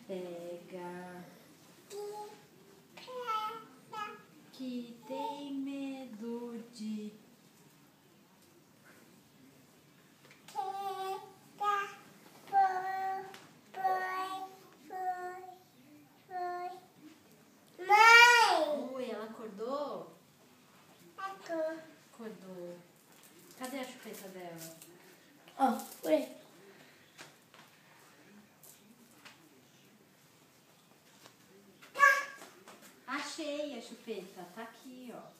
Pega que tem medo de ela acordou? Acordou. Cadê a chupeta dela? Ó, por aí. Achei a chupeta, tá aqui, ó.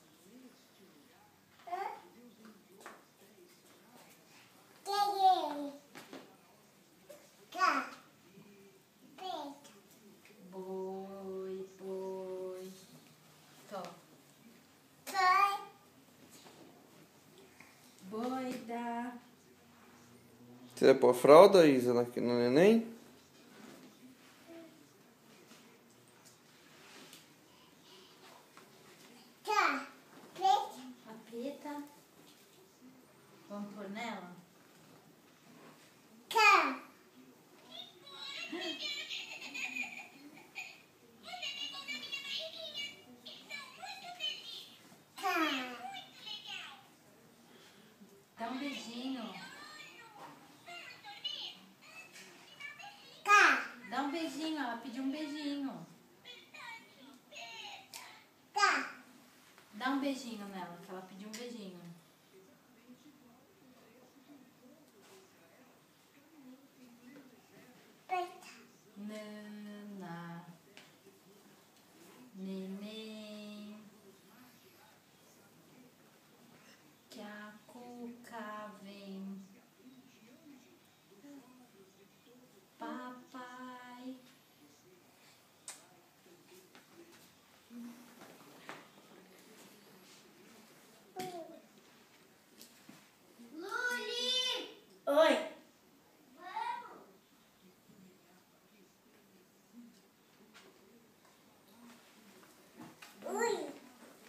Boi, boi. Tó. Boi da... Você vai pôr a fralda, Isa, no neném? A preta. Vamos pôr nela? Dá um beijinho. Dá um beijinho, ela pediu um beijinho. Dá um beijinho nela, que ela pediu um beijinho. Nana. Neném. Que a cuca vem. Papai. Oi.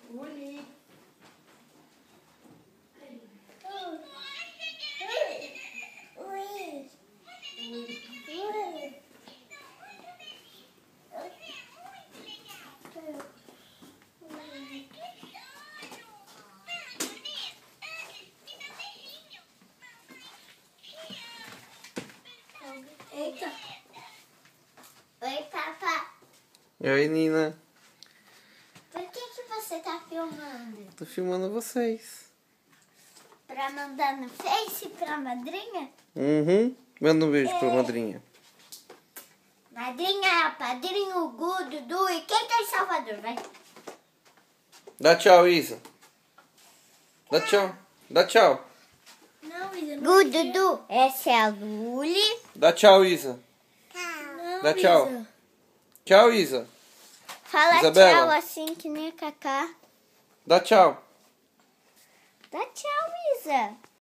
Uli. Eita. Oi, papá. E aí, Nina? Por que você tá filmando? Tô filmando vocês. Pra mandar no Face pra madrinha? Uhum. Manda um beijo pra madrinha. Madrinha, padrinho, Gu, Dudu e quem tá em Salvador, vai? Dá tchau, Isa. Dá tchau. Dá tchau. Não, Isa, não. Gu, Dudu, essa é a Luli. Dá tchau, Isa. Não, Dá tchau. Isa. Tchau, Isa. Fala Isabela. tchau assim que nem a Cacá. Dá tchau. Dá tchau, Isa.